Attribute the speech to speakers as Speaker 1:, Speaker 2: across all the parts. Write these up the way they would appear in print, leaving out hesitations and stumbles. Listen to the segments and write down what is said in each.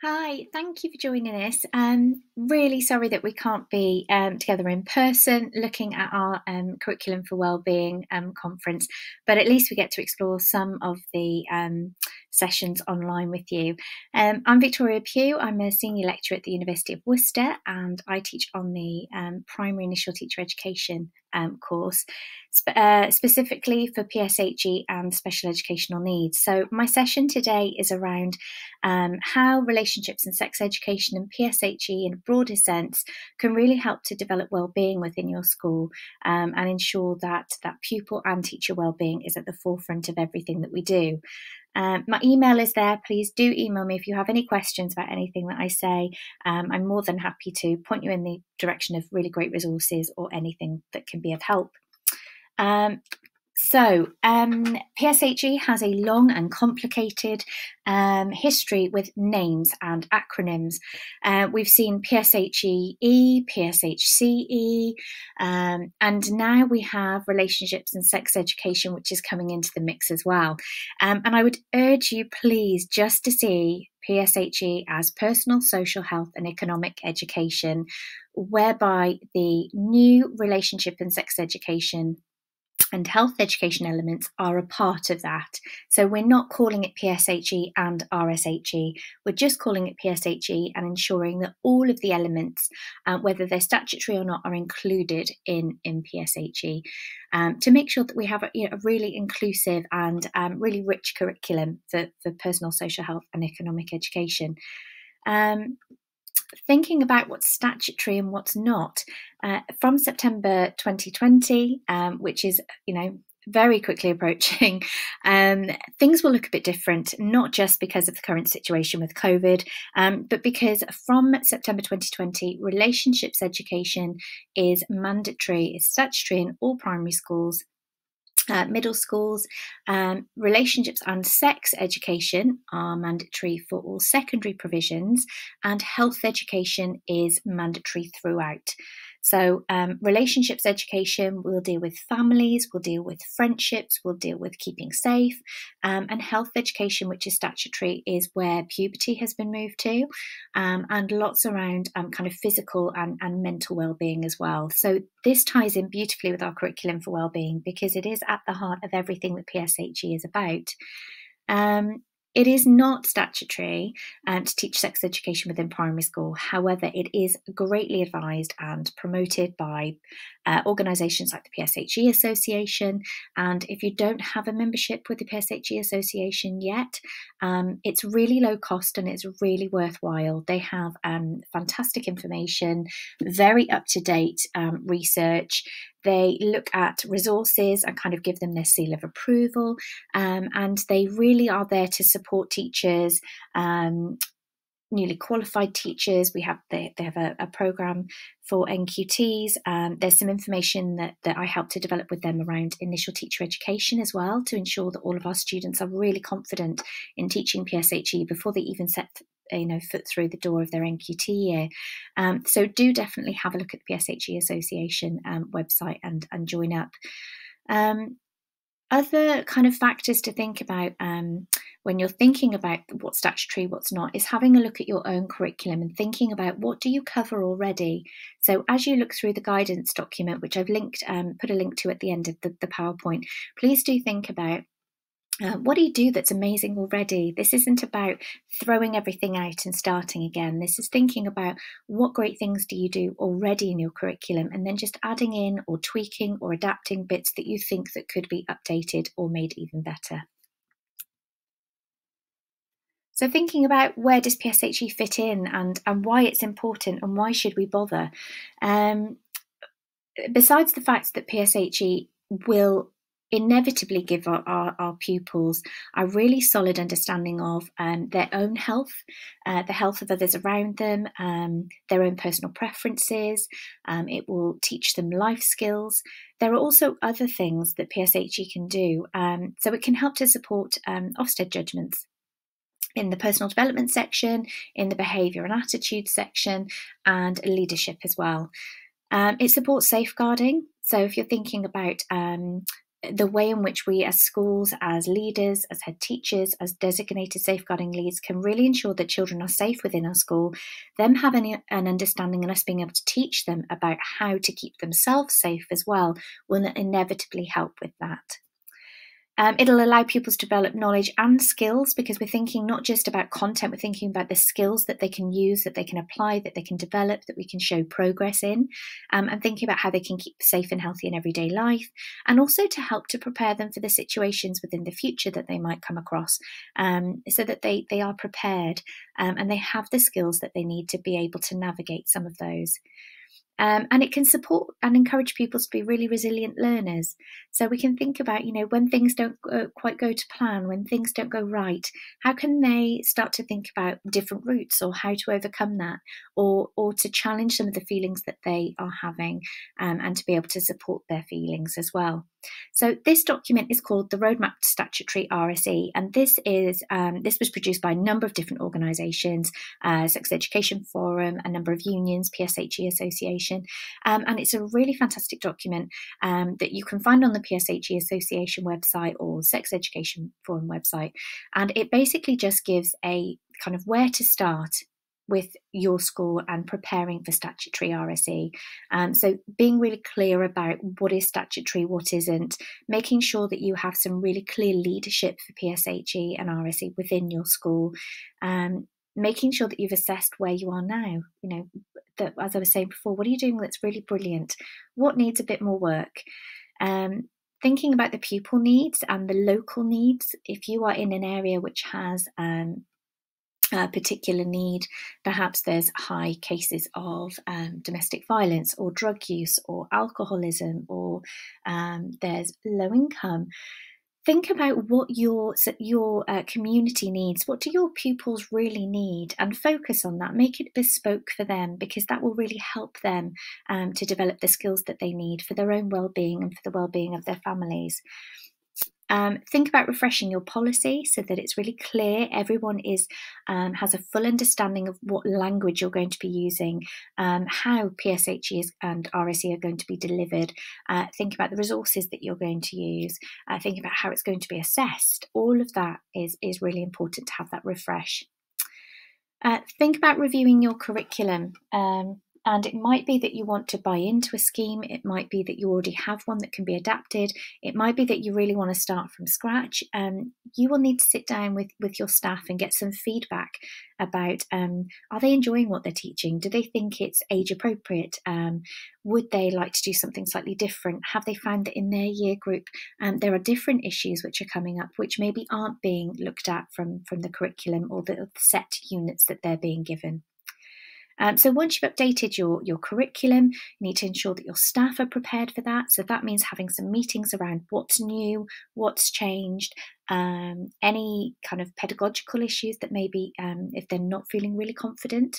Speaker 1: Hi, thank you for joining us. Really sorry that we can't be together in person looking at our Curriculum for Wellbeing conference, but at least we get to explore some of the sessions online with you. I'm Victoria Pugh. I'm a senior lecturer at the University of Worcester, and I teach on the Primary Initial Teacher Education course, specifically for PSHE and special educational needs. So my session today is around how relationships and sex education and PSHE in a broader sense can really help to develop wellbeing within your school and ensure that pupil and teacher wellbeing is at the forefront of everything that we do. My email is there. Please do email me if you have any questions about anything that I say. I'm more than happy to point you in the direction of really great resources or anything that can be of help. PSHE has a long and complicated history with names and acronyms. We've seen PSHE, PSHCE, and now we have relationships and sex education, which is coming into the mix as well. And I would urge you, please, just to see PSHE as personal, social health and economic education, whereby the new relationship and sex education and health education elements are a part of that. So we're not calling it PSHE and RSHE, we're just calling it PSHE and ensuring that all of the elements, whether they're statutory or not, are included in PSHE to make sure that we have a really inclusive and really rich curriculum for personal, social health and economic education. Thinking about what's statutory and what's not, from September 2020, which is, very quickly approaching, things will look a bit different, not just because of the current situation with COVID, but because from September 2020, relationships education is mandatory, it's statutory in all primary schools. Middle schools, relationships and sex education are mandatory for all secondary provisions, and health education is mandatory throughout. So relationships education will deal with families, will deal with friendships, will deal with keeping safe, and health education, which is statutory, is where puberty has been moved to, and lots around kind of physical and mental well-being as well. So this ties in beautifully with our Curriculum for Wellbeing because it is at the heart of everything that PSHE is about. It is not statutory to teach sex education within primary school. However, it is greatly advised and promoted by organisations like the PSHE Association. And if you don't have a membership with the PSHE Association yet, it's really low cost and it's really worthwhile. They have fantastic information, very up-to-date research. They look at resources and kind of give them their seal of approval, and they really are there to support teachers, newly qualified teachers. They have a program for NQTs. There's some information that I helped to develop with them around initial teacher education as well, to ensure that all of our students are really confident in teaching PSHE before they even set foot through the door of their NQT year. So do definitely have a look at the PSHE Association website and join up. Other kind of factors to think about when you're thinking about what's statutory, what's not, is having a look at your own curriculum and thinking about what do you cover already. So as you look through the guidance document, which I've put a link to at the end of the PowerPoint, please do think about what do you do that's amazing already? This isn't about throwing everything out and starting again. This is thinking about what great things do you do already in your curriculum, and then just adding in or tweaking or adapting bits that you think that could be updated or made even better. So thinking about where does PSHE fit in and why it's important and why should we bother? Besides the fact that PSHE will inevitably give our pupils a really solid understanding of their own health, the health of others around them, their own personal preferences. It will teach them life skills. There are also other things that PSHE can do. So it can help to support Ofsted judgments in the personal development section, in the behaviour and attitude section, and leadership as well. It supports safeguarding. So if you're thinking about the way in which we as schools, as leaders, as head teachers, as designated safeguarding leads can really ensure that children are safe within our school, them having an understanding and us being able to teach them about how to keep themselves safe as well will inevitably help with that. It'll allow pupils to develop knowledge and skills, because we're thinking not just about content, we're thinking about the skills that they can use, that they can apply, that they can develop, that we can show progress in, and thinking about how they can keep safe and healthy in everyday life, and also to help to prepare them for the situations within the future that they might come across, so that they are prepared and they have the skills that they need to be able to navigate some of those. And it can support and encourage pupils to be really resilient learners. So we can think about, when things don't quite go to plan, when things don't go right, how can they start to think about different routes or how to overcome that, or to challenge some of the feelings that they are having, and to be able to support their feelings as well. So this document is called the Roadmap to Statutory RSE, and this was produced by a number of different organisations, Sex Education Forum, a number of unions, PSHE Association, and it's a really fantastic document that you can find on the PSHE Association website or Sex Education Forum website, and it basically just gives a kind of where to start with your school and preparing for statutory RSE. So being really clear about what is statutory, what isn't, making sure that you have some really clear leadership for PSHE and RSE within your school, making sure that you've assessed where you are now. That, as I was saying before, what are you doing that's really brilliant? What needs a bit more work? Thinking about the pupil needs and the local needs. If you are in an area which has a particular need, perhaps there's high cases of domestic violence or drug use or alcoholism, or there's low income. Think about what your community needs. What do your pupils really need? And focus on that. Make it bespoke for them, because that will really help them to develop the skills that they need for their own well-being and for the well-being of their families. Think about refreshing your policy so that it's really clear, everyone has a full understanding of what language you're going to be using, how PSHE and RSE are going to be delivered. Think about the resources that you're going to use. Think about how it's going to be assessed. All of that is really important to have that refresh. Think about reviewing your curriculum. And it might be that you want to buy into a scheme. It might be that you already have one that can be adapted. It might be that you really want to start from scratch. You will need to sit down with your staff and get some feedback about, are they enjoying what they're teaching? Do they think it's age appropriate? Would they like to do something slightly different? Have they found that in their year group there are different issues which are coming up which maybe aren't being looked at from the curriculum or the set units that they're being given? So once you've updated your curriculum, you need to ensure that your staff are prepared for that. So that means having some meetings around what's new, what's changed, any kind of pedagogical issues that maybe if they're not feeling really confident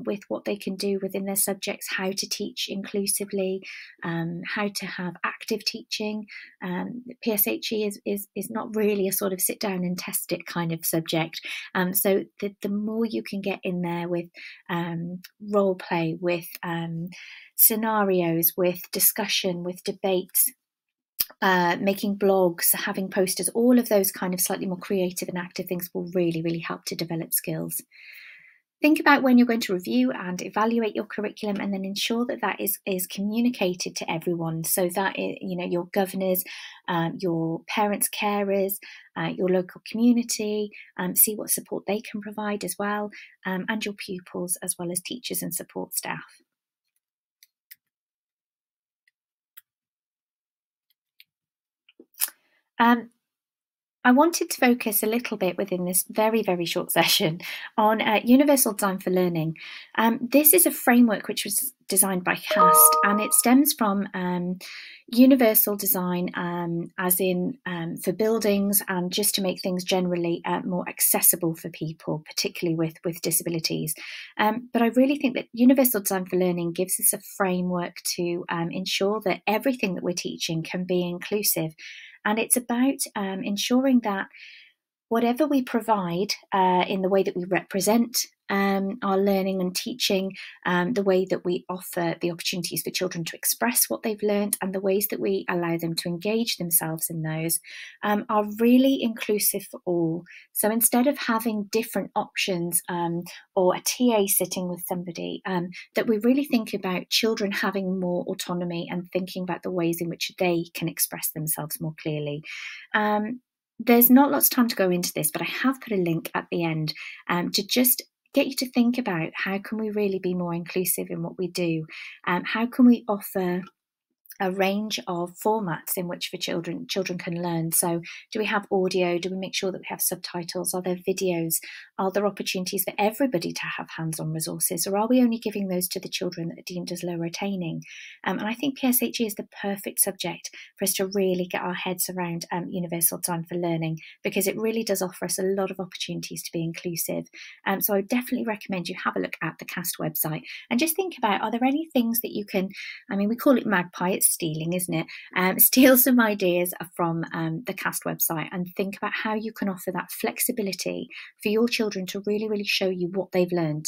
Speaker 1: with what they can do within their subjects, how to teach inclusively, how to have active teaching. PSHE is not really a sort of sit down and test it kind of subject. So the more you can get in there with role play, with scenarios, with discussion, with debates, making blogs, having posters, all of those kind of slightly more creative and active things will really, really help to develop skills. Think about when you're going to review and evaluate your curriculum, and then ensure that that is communicated to everyone, so that your governors, your parents, carers, your local community, see what support they can provide as well, and your pupils, as well as teachers and support staff. I wanted to focus a little bit within this very, very short session on Universal Design for Learning. This is a framework which was designed by CAST, and it stems from universal design as in for buildings, and just to make things generally more accessible for people, particularly with disabilities. But I really think that Universal Design for Learning gives us a framework to ensure that everything that we're teaching can be inclusive. And it's about ensuring that whatever we provide in the way that we represent our learning and teaching, the way that we offer the opportunities for children to express what they've learned, and the ways that we allow them to engage themselves in those, are really inclusive for all. So instead of having different options or a TA sitting with somebody, that we really think about children having more autonomy and thinking about the ways in which they can express themselves more clearly. There's not lots of time to go into this, but I have put a link at the end to just get you to think about how can we really be more inclusive in what we do. How can we offer a range of formats in which for children can learn. So do we have audio? Do we make sure that we have subtitles? Are there videos? Are there opportunities for everybody to have hands-on resources? Or are we only giving those to the children that are deemed as lower attaining? And I think PSHE is the perfect subject for us to really get our heads around universal time for learning, because it really does offer us a lot of opportunities to be inclusive. So I would definitely recommend you have a look at the CAST website and just think about, are there any things that you can, I mean, we call it magpie, it's stealing, isn't it? Steal some ideas from the CAST website and think about how you can offer that flexibility for your children to really, really show you what they've learned.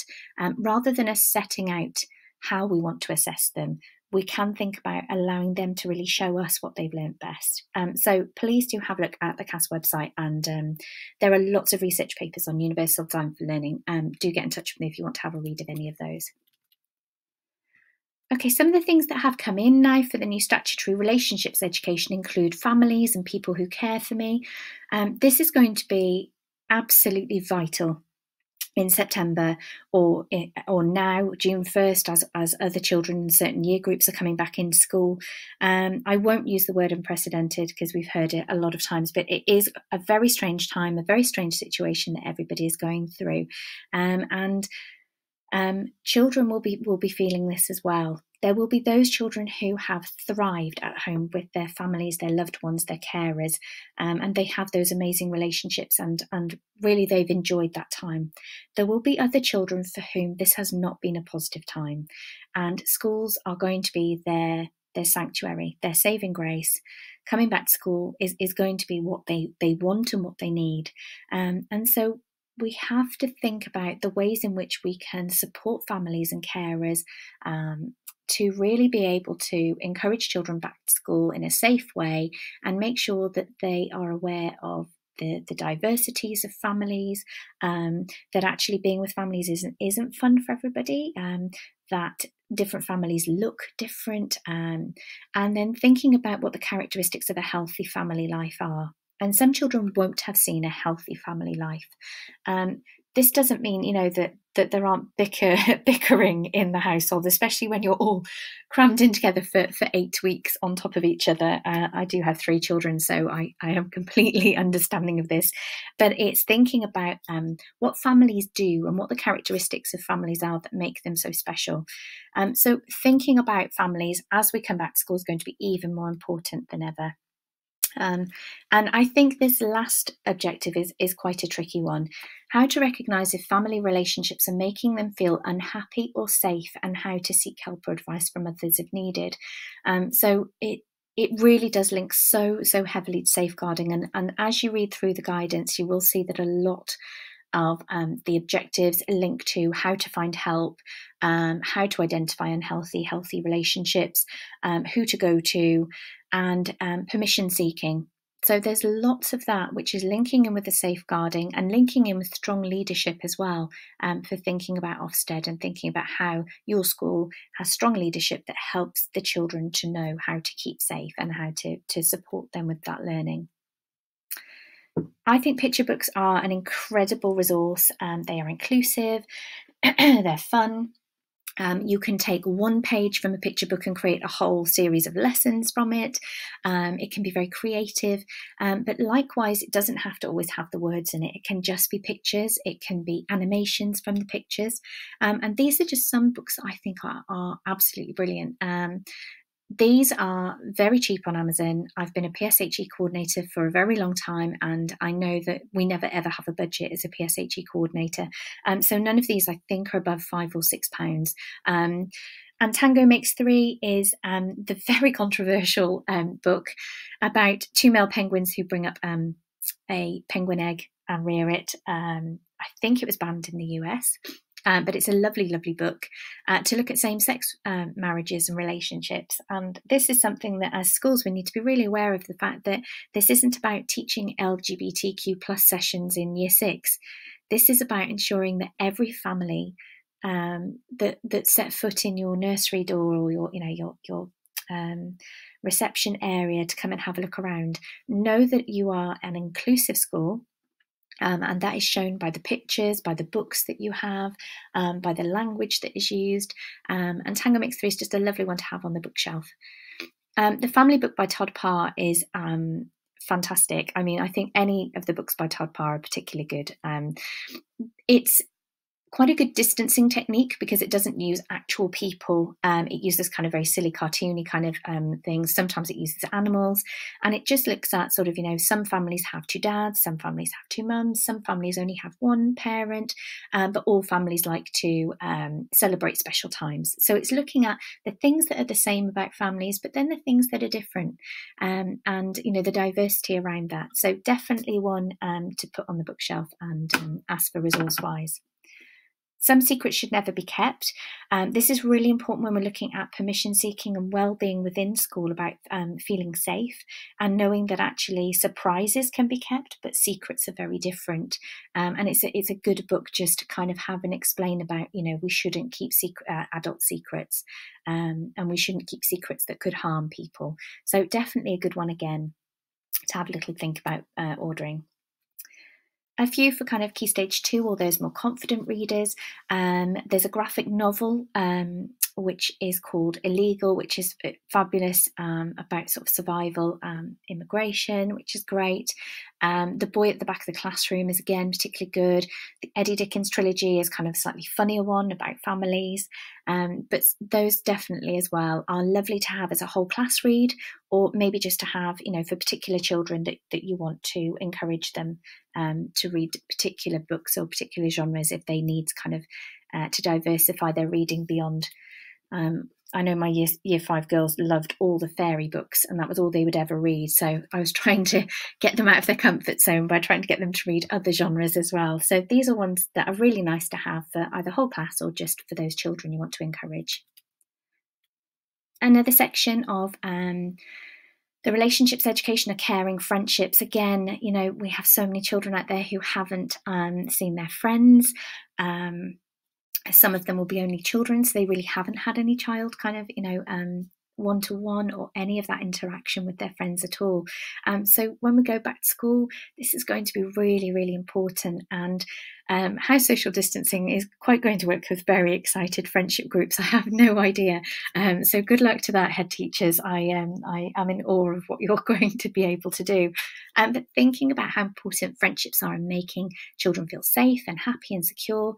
Speaker 1: Rather than us setting out how we want to assess them, we can think about allowing them to really show us what they've learned best. So please do have a look at the CAST website, and there are lots of research papers on universal time for learning. Do get in touch with me if you want to have a read of any of those. Okay, some of the things that have come in now for the new statutory relationships education include families and people who care for me. This is going to be absolutely vital in September or now, June 1st, as other children in certain year groups are coming back into school. I won't use the word unprecedented because we've heard it a lot of times, but it is a very strange time, a very strange situation that everybody is going through. Children will be feeling this as well. There will be those children who have thrived at home with their families, their loved ones, their carers, and they have those amazing relationships and really they've enjoyed that time. There will be other children for whom this has not been a positive time, and schools are going to be their sanctuary, their saving grace. Coming back to school is going to be what they want and what they need. And so we have to think about the ways in which we can support families and carers to really be able to encourage children back to school in a safe way and make sure that they are aware of the diversities of families, that actually being with families isn't fun for everybody, that different families look different, and then thinking about what the characteristics of a healthy family life are. And some children won't have seen a healthy family life. This doesn't mean, that there aren't bickering in the household, especially when you're all crammed in together for 8 weeks on top of each other. I do have 3 children, so I am completely understanding of this. But it's thinking about what families do and what the characteristics of families are that make them so special. So thinking about families as we come back to school is going to be even more important than ever. And I think this last objective is quite a tricky one. How to recognise if family relationships are making them feel unhappy or safe, and how to seek help or advice from others if needed. So it really does link so heavily to safeguarding. And as you read through the guidance, you will see that a lot of the objectives link to how to find help, how to identify healthy relationships, who to go to, and permission seeking. So there's lots of that which is linking in with the safeguarding and linking in with strong leadership as well, for thinking about Ofsted and thinking about how your school has strong leadership that helps the children to know how to keep safe and how to support them with that learning. I think picture books are an incredible resource. They are inclusive, they're fun. You can take one page from a picture book and create a whole series of lessons from it. It can be very creative, but likewise, it doesn't have to always have the words in it. It can just be pictures. It can be animations from the pictures. And these are just some books that I think are absolutely brilliant. These are very cheap on Amazon. I've been a PSHE coordinator for a very long time, and I know that we never ever have a budget as a PSHE coordinator. So none of these I think are above £5 or £6. And Tango Makes Three is the very controversial book about 2 male penguins who bring up a penguin egg and rear it. I think it was banned in the US. But it's a lovely, lovely book to look at same-sex marriages and relationships. And this is something that as schools we need to be really aware of, the fact that this isn't about teaching LGBTQ plus sessions in year 6. This is about ensuring that every family that set foot in your nursery door or your reception area to come and have a look around know that you are an inclusive school. And that is shown by the pictures, by the books that you have, by the language that is used. And Tango Mix 3 is just a lovely one to have on the bookshelf. The family book by Todd Parr is fantastic. I mean, I think any of the books by Todd Parr are particularly good. It's quite a good distancing technique because it doesn't use actual people. It uses kind of very silly, cartoony kind of things. Sometimes it uses animals, and it just looks at sort of, some families have 2 dads, some families have 2 mums, some families only have 1 parent, but all families like to celebrate special times. So it's looking at the things that are the same about families, but then the things that are different, and the diversity around that. So definitely one to put on the bookshelf and ask for resource-wise. Some secrets should never be kept. This is really important when we're looking at permission seeking and well-being within school, about feeling safe and knowing that actually surprises can be kept, but secrets are very different. And it's a good book just to kind of have and explain about, we shouldn't keep adult secrets, and we shouldn't keep secrets that could harm people. So definitely a good one again to have a little think about ordering. A few for kind of Key Stage 2 or those more confident readers. There's a graphic novel which is called Illegal, which is fabulous, about sort of survival, immigration, which is great. The Boy at the Back of the Classroom is again particularly good. The Eddie Dickens trilogy is kind of a slightly funnier one about families, but those definitely as well are lovely to have as a whole class read, or maybe just to have, for particular children that you want to encourage them to read particular books or particular genres if they need kind of to diversify their reading beyond. I know my year 5 girls loved all the fairy books, and that was all they would ever read. So I was trying to get them out of their comfort zone by trying to get them to read other genres as well. So these are ones that are really nice to have for either whole class or just for those children you want to encourage. Another section of the relationships, education, or caring, friendships. Again, we have so many children out there who haven't seen their friends. Some of them will be only children, so they really haven't had any child kind of, one-to-one or any of that interaction with their friends at all. So when we go back to school, this is going to be really, really important. And how social distancing is quite going to work with very excited friendship groups, I have no idea. So good luck to that, head teachers. I am in awe of what you're going to be able to do. But thinking about how important friendships are in making children feel safe and happy and secure.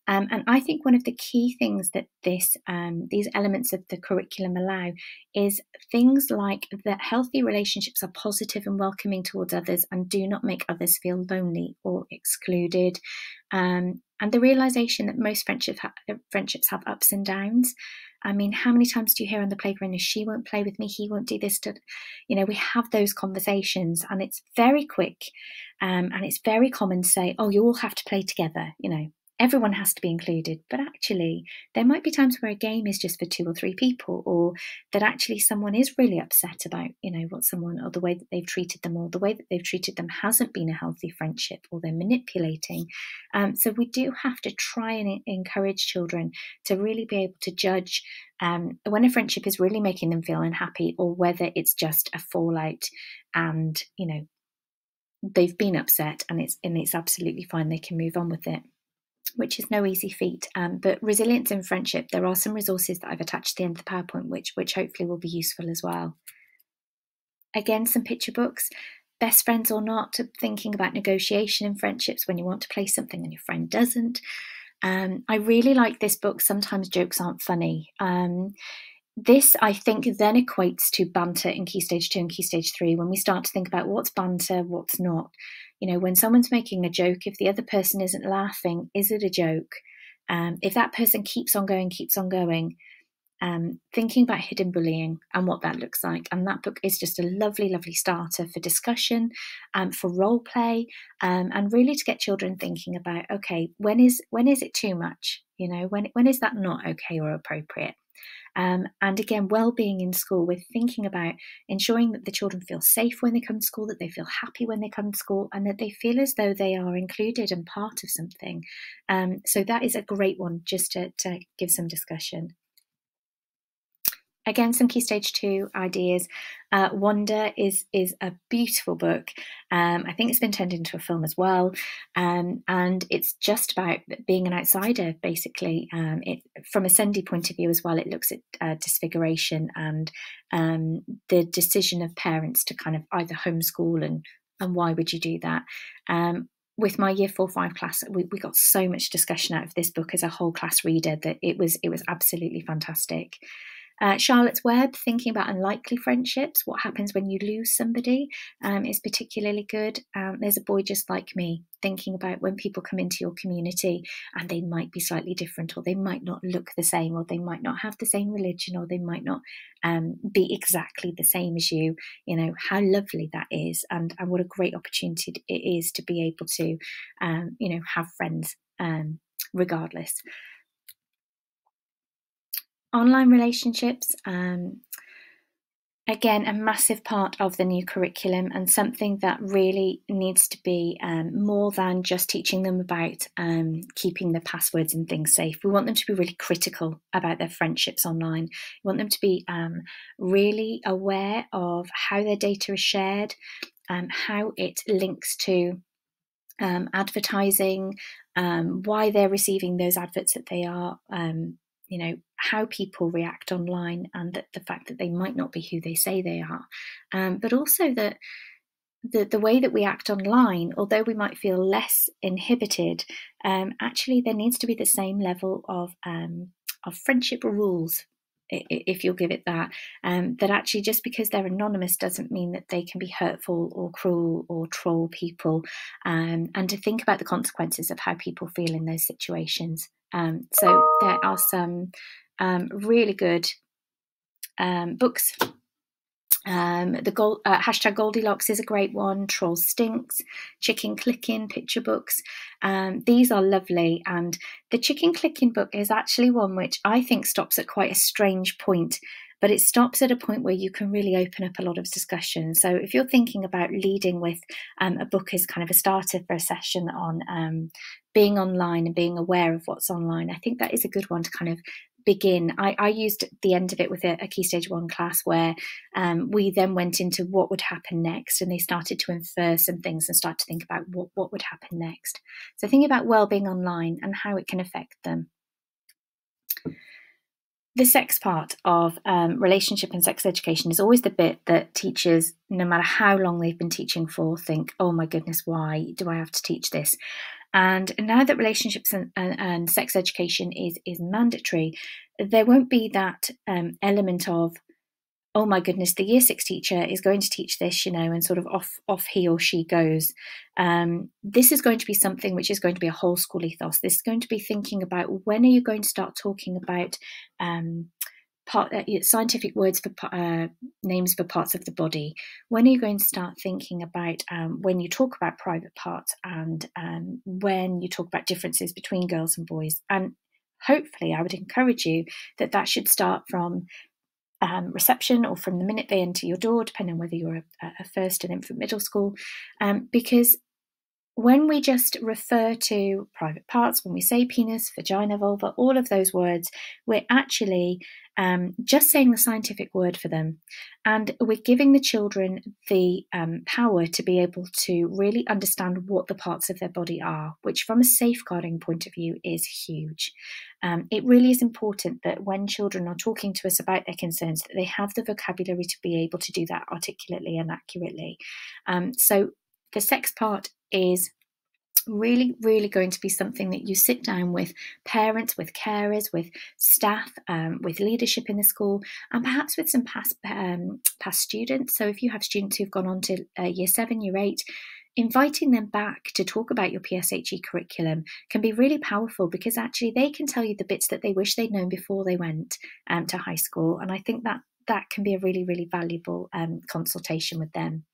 Speaker 1: And I think one of the key things that these elements of the curriculum allow is things like that healthy relationships are positive and welcoming towards others and do not make others feel lonely or excluded. And the realization that most friendships have ups and downs. I mean, how many times do you hear on the playground, she won't play with me, he won't do this. We have those conversations, and it's very quick, and it's very common to say, oh, you all have to play together, everyone has to be included. But actually, there might be times where a game is just for 2 or 3 people, or that actually someone is really upset about, what someone, or the way that they've treated them, or the way that they've treated them hasn't been a healthy friendship, or they're manipulating. So we do have to try and encourage children to really be able to judge when a friendship is really making them feel unhappy, or whether it's just a fallout and, they've been upset and it's absolutely fine. They can move on with it, which is no easy feat. But resilience in friendship, there are some resources that I've attached to the end of the PowerPoint, which hopefully will be useful as well. Again, some picture books, best friends or not, thinking about negotiation in friendships when you want to play something and your friend doesn't. I really like this book, Sometimes Jokes Aren't Funny. This, I think, then equates to banter in Key Stage 2 and Key Stage 3, when we start to think about what's banter, what's not. When someone's making a joke, if the other person isn't laughing, is it a joke? If that person keeps on going, thinking about hidden bullying and what that looks like. And that book is just a lovely, lovely starter for discussion, for role play, and really to get children thinking about, okay, when is it too much? When is that not okay or appropriate? And again, well-being in school, we're thinking about ensuring that the children feel safe when they come to school, that they feel happy when they come to school, and that they feel as though they are included and part of something. So that is a great one just to give some discussion. Again, some Key Stage 2 ideas. Wonder is a beautiful book. I think it's been turned into a film as well. And it's just about being an outsider, basically. From a SENDI point of view as well, it looks at disfiguration and the decision of parents to kind of either homeschool and why would you do that? With my Year 4-5 class, we got so much discussion out of this book as a whole class reader that it was absolutely fantastic. Charlotte's Web, thinking about unlikely friendships, what happens when you lose somebody, is particularly good. There's a Boy Just Like Me, thinking about when people come into your community and they might be slightly different, or they might not look the same, or they might not have the same religion, or they might not be exactly the same as you. How lovely that is, and what a great opportunity it is to be able to have friends regardless. Online relationships, again, a massive part of the new curriculum, and something that really needs to be more than just teaching them about keeping their passwords and things safe. We want them to be really critical about their friendships online. We want them to be really aware of how their data is shared, how it links to advertising, why they're receiving those adverts that they are, how people react online, and the fact that they might not be who they say they are, but also that the way that we act online, although we might feel less inhibited, actually there needs to be the same level of friendship rules, if you'll give it that, that actually just because they're anonymous doesn't mean that they can be hurtful or cruel or troll people, and to think about the consequences of how people feel in those situations. So there are some really good books. Hashtag Goldilocks is a great one. Troll Stinks, Chicken Clicking picture books. These are lovely, and the Chicken Clicking book is actually one which I think stops at quite a strange point, but it stops at a point where you can really open up a lot of discussion. So if you're thinking about leading with a book as kind of a starter for a session on being online and being aware of what's online, I think that is a good one to kind of begin. I used the end of it with a Key Stage 1 class where we then went into what would happen next, and they started to infer some things and start to think about what would happen next. So thinking about wellbeing online and how it can affect them. The sex part of relationship and sex education is always the bit that teachers, no matter how long they've been teaching for, think, oh my goodness, why do I have to teach this? And now that relationships and sex education is mandatory, there won't be that element of, oh my goodness, the Year 6 teacher is going to teach this, and sort of off he or she goes. This is going to be something which is going to be a whole school ethos. This is going to be thinking about, when are you going to start talking about scientific words for names for parts of the body? When are you going to start thinking about when you talk about private parts, and when you talk about differences between girls and boys? And hopefully I would encourage you that should start from reception, or from the minute they enter your door, depending on whether you're a first and infant middle school, because when we just refer to private parts, when we say penis, vagina, vulva, all of those words, we're actually just saying the scientific word for them. And we're giving the children the power to be able to really understand what the parts of their body are, which from a safeguarding point of view is huge. It really is important that when children are talking to us about their concerns, that they have the vocabulary to be able to do that articulately and accurately. So the sex part is really, really going to be something that you sit down with parents, with carers, with staff, with leadership in the school, and perhaps with some past students. So if you have students who've gone on to Year 7, Year 8, inviting them back to talk about your PSHE curriculum can be really powerful, because actually they can tell you the bits that they wish they'd known before they went to high school. And I think that can be a really, really valuable consultation with them.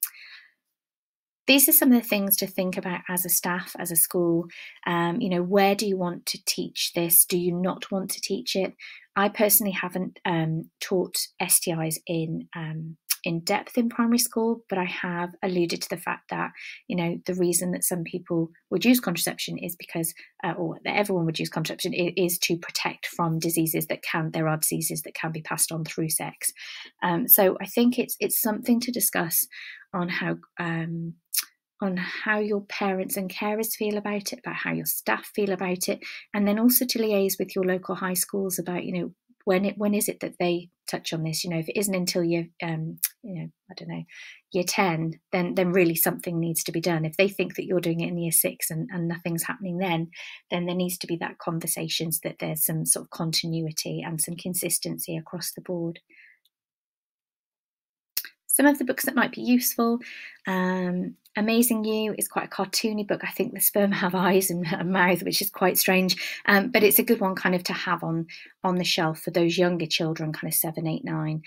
Speaker 1: These are some of the things to think about as a staff, as a school. Where do you want to teach this? Do you not want to teach it? I personally haven't taught STIs in depth in primary school, but I have alluded to the fact that, the reason that some people would use contraception is because, or that everyone would use contraception, is to protect from diseases there are diseases that can be passed on through sex. So I think it's something to discuss on how your parents and carers feel about it, about how your staff feel about it, and then also to liaise with your local high schools about, when is it that they touch on this? If it isn't until year 10, then really something needs to be done. If they think that you're doing it in year 6 and nothing's happening then there needs to be that conversation so that there's some sort of continuity and some consistency across the board. Some of the books that might be useful, Amazing You is quite a cartoony book. I think the sperm have eyes and a mouth, which is quite strange, but it's a good one kind of to have on the shelf for those younger children, kind of 7, 8, 9.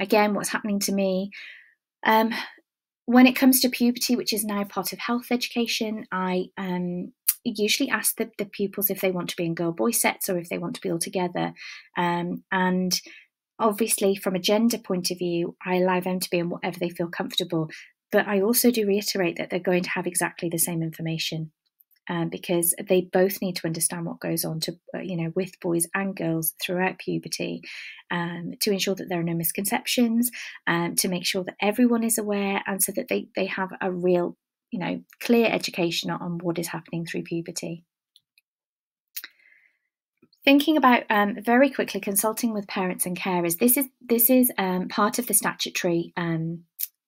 Speaker 1: Again, what's happening to me, when it comes to puberty, which is now part of health education, I usually ask the pupils if they want to be in girl-boy sets or if they want to be all together, and obviously, from a gender point of view, I allow them to be in whatever they feel comfortable. But I also do reiterate that they're going to have exactly the same information, because they both need to understand what goes on with boys and girls throughout puberty, to ensure that there are no misconceptions, to make sure that everyone is aware, and so that they have a real, clear education on what is happening through puberty. Thinking about very quickly consulting with parents and carers. This is part of the statutory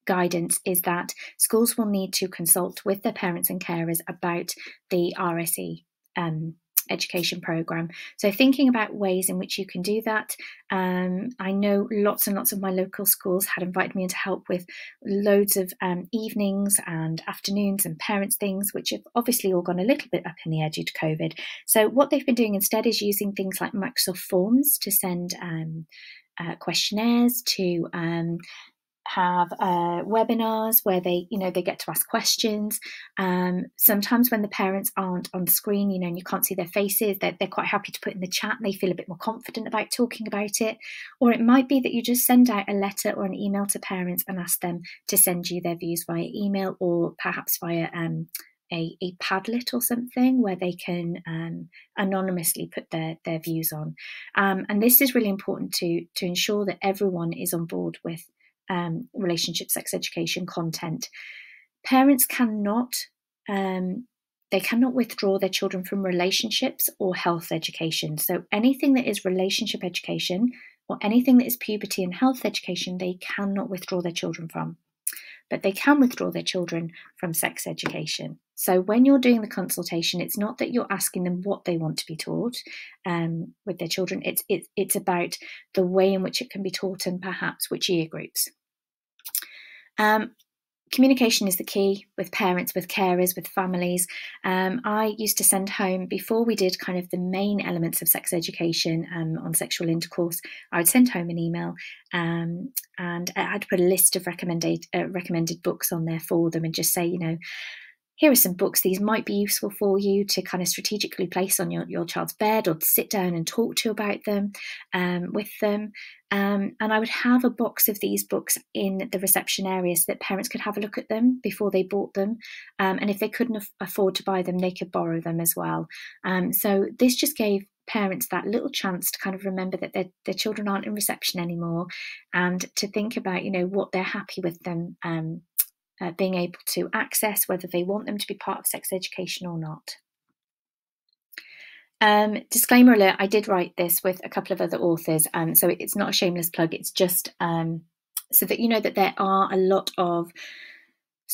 Speaker 1: guidance, is that schools will need to consult with their parents and carers about the RSE education programme. So thinking about ways in which you can do that. I know lots and lots of my local schools had invited me in to help with loads of evenings and afternoons and parents things, which have obviously all gone a little bit up in the air due to COVID. So what they've been doing instead is using things like Microsoft Forms to send questionnaires, to have webinars where they get to ask questions. Sometimes when the parents aren't on screen, and you can't see their faces, they're quite happy to put in the chat. They feel a bit more confident about talking about it. Or it might be that you just send out a letter or an email to parents and ask them to send you their views via email, or perhaps via a Padlet or something where they can anonymously put their views on. And this is really important to ensure that everyone is on board with relationship sex education content. Parents cannot withdraw their children from relationships or health education. So anything that is relationship education or anything that is puberty and health education, they cannot withdraw their children from. But they can withdraw their children from sex education. So when you're doing the consultation, it's not that you're asking them what they want to be taught with their children. It's about the way in which it can be taught and perhaps which year groups. Communication is the key with parents, with carers, with families. I used to send home, before we did kind of the main elements of sex education on sexual intercourse, I would send home an email and I'd put a list of recommended books on there for them and just say, here are some books. These might be useful for you to kind of strategically place on your child's bed, or to sit down and talk to about them with them. And I would have a box of these books in the reception area so that parents could have a look at them before they bought them. And if they couldn't afford to buy them, they could borrow them as well. So this just gave parents that little chance to kind of remember that their children aren't in reception anymore, and to think about, what they're happy with them being able to access, whether they want them to be part of sex education or not. Disclaimer alert, I did write this with a couple of other authors, so it's not a shameless plug, it's just so that you know that there are a lot of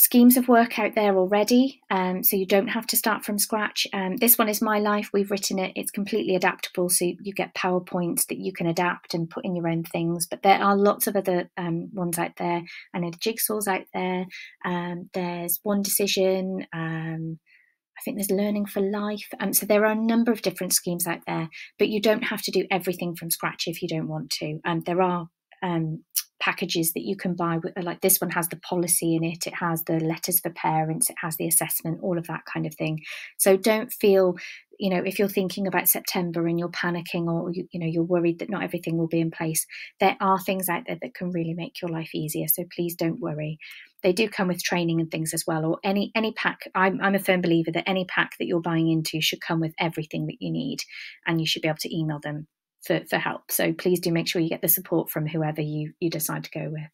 Speaker 1: schemes of work out there already, so you don't have to start from scratch. This one is My Life. We've written it. It's completely adaptable, so you get PowerPoints that you can adapt and put in your own things. But there are lots of other ones out there. I know the Jigsaw's out there. There's One Decision. I think there's Learning for Life. So there are a number of different schemes out there, but you don't have to do everything from scratch if you don't want to. There are packages that you can buy, like this one has the policy in it, it has the letters for parents, it has the assessment, all of that kind of thing. So don't feel, if you're thinking about September and you're panicking, or you're worried that not everything will be in place, there are things out there that can really make your life easier. So please don't worry. They do come with training and things as well, or any pack. I'm a firm believer that any pack that you're buying into should come with everything that you need, and you should be able to email them for help. So please do make sure you get the support from whoever you decide to go with.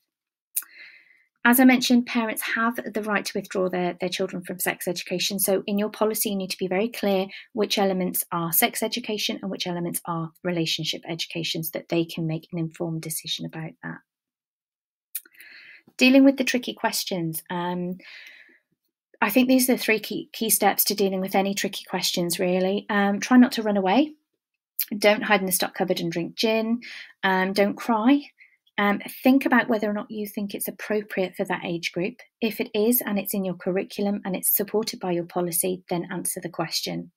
Speaker 1: As I mentioned, parents have the right to withdraw their children from sex education. So in your policy, you need to be very clear which elements are sex education and which elements are relationship education, so that they can make an informed decision about that. Dealing with the tricky questions. I think these are the three key steps to dealing with any tricky questions, really. Try not to run away. Don't hide in the stock cupboard and drink gin. Don't cry. Think about whether or not you think it's appropriate for that age group. If it is, and it's in your curriculum and it's supported by your policy, then answer the question.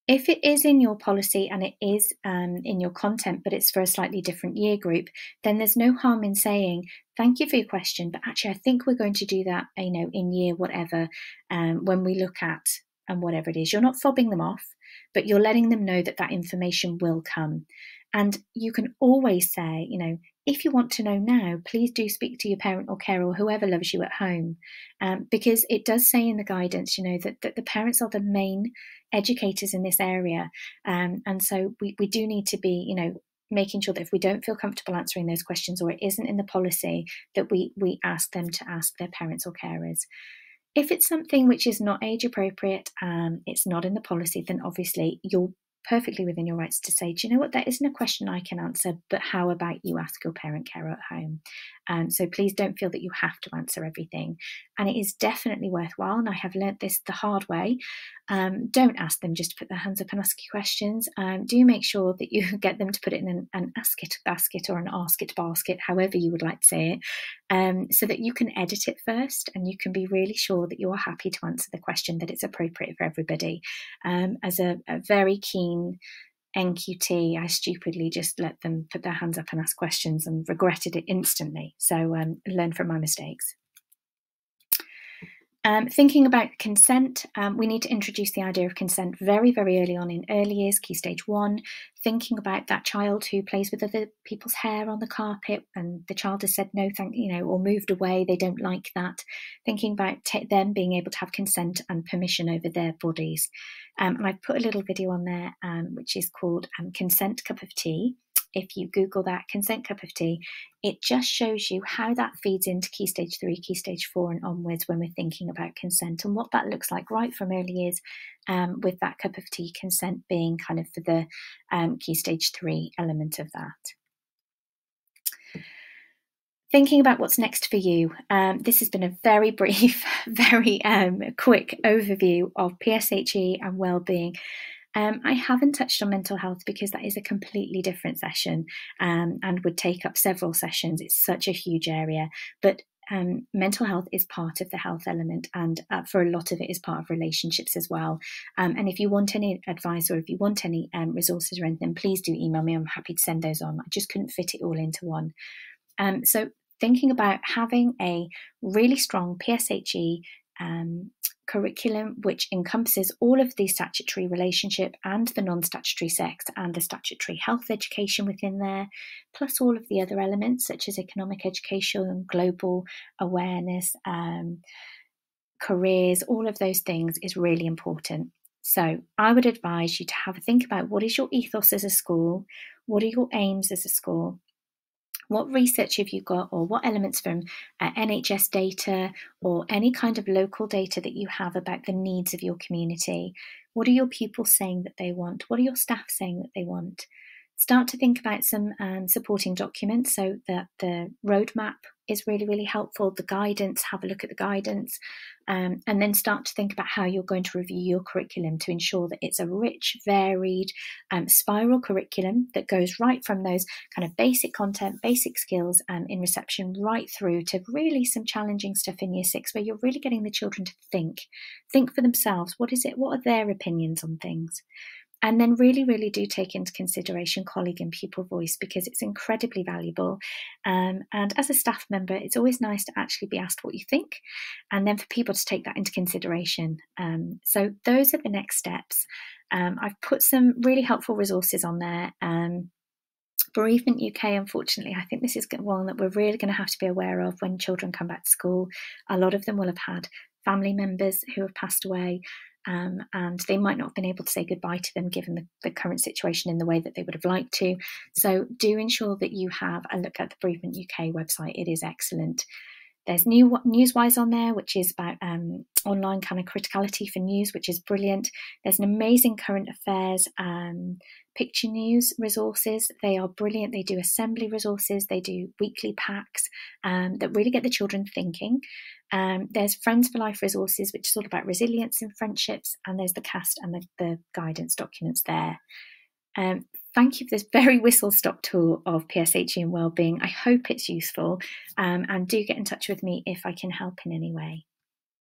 Speaker 1: If it is in your policy and it is in your content, but it's for a slightly different year group, then there's no harm in saying, thank you for your question, but actually I think we're going to do that, in year whatever, when we look at, and whatever it is. You're not fobbing them off, but you're letting them know that that information will come. And you can always say, if you want to know now, please do speak to your parent or carer or whoever loves you at home, because it does say in the guidance, that the parents are the main educators in this area. And so we do need to be, making sure that if we don't feel comfortable answering those questions, or it isn't in the policy, that we ask them to ask their parents or carers. If it's something which is not age appropriate, it's not in the policy, then obviously you're perfectly within your rights to say, do you know what, that isn't a question I can answer, but how about you ask your parent carer at home? So please don't feel that you have to answer everything. And it is definitely worthwhile, and I have learnt this the hard way. Don't ask them just to put their hands up and ask you questions. Do make sure that you get them to put it in an ask it basket or an ask it basket, however you would like to say it, so that you can edit it first and you can be really sure that you are happy to answer the question, that it's appropriate for everybody. As a very keen NQT, I stupidly just let them put their hands up and ask questions and regretted it instantly. So learn from my mistakes. Thinking about consent, we need to introduce the idea of consent very, very early on in early years, key stage 1. Thinking about that child who plays with other people's hair on the carpet and the child has said no, or moved away, they don't like that. Thinking about them being able to have consent and permission over their bodies. And I've put a little video on there, which is called Consent Cup of Tea. If you Google that, Consent Cup of Tea, it just shows you how that feeds into key stage 3, key stage 4 and onwards when we're thinking about consent, and what that looks like right from early years, with that cup of tea consent being kind of for the key stage 3 element of that. Thinking about what's next for you. This has been a very brief, very quick overview of PSHE and wellbeing. I haven't touched on mental health because that is a completely different session, and would take up several sessions. It's such a huge area, but mental health is part of the health element, and for a lot of it is part of relationships as well. And if you want any advice, or if you want any resources or anything, please do email me. I'm happy to send those on. I just couldn't fit it all into one. So thinking about having a really strong PSHE curriculum which encompasses all of the statutory relationship and the non-statutory sex and the statutory health education within there, plus all of the other elements such as economic education, global awareness, careers, all of those things is really important. So I would advise you to have a think about what is your ethos as a school, what are your aims as a school, what research have you got, or what elements from NHS data or any kind of local data that you have about the needs of your community? What are your pupils saying that they want? What are your staff saying that they want? Start to think about some supporting documents, so that the roadmap is really, really helpful. The guidance, have a look at the guidance, and then start to think about how you're going to review your curriculum to ensure that it's a rich, varied, spiral curriculum that goes right from those kind of basic content, basic skills in reception, right through to really some challenging stuff in year 6, where you're really getting the children to think for themselves. What is it? What are their opinions on things? And then really, really do take into consideration colleague and pupil voice, because it's incredibly valuable. And as a staff member, it's always nice to actually be asked what you think, and then for people to take that into consideration. So those are the next steps. I've put some really helpful resources on there. Bereavement UK, unfortunately, I think this is one that we're really going to have to be aware of when children come back to school. A lot of them will have had family members who have passed away, and they might not have been able to say goodbye to them given the current situation in the way that they would have liked to. So do ensure that you have a look at the Bereavement UK website. It is excellent. There's Newswise on there, which is about online kind of criticality for news, which is brilliant. There's an amazing current affairs picture news resources. They are brilliant. They do assembly resources. They do weekly packs that really get the children thinking. There's Friends for Life resources, which is all about resilience in friendships. And there's the cast and the guidance documents there. Thank you for this very whistle-stop tour of PSHE and wellbeing. I hope it's useful, and do get in touch with me if I can help in any way.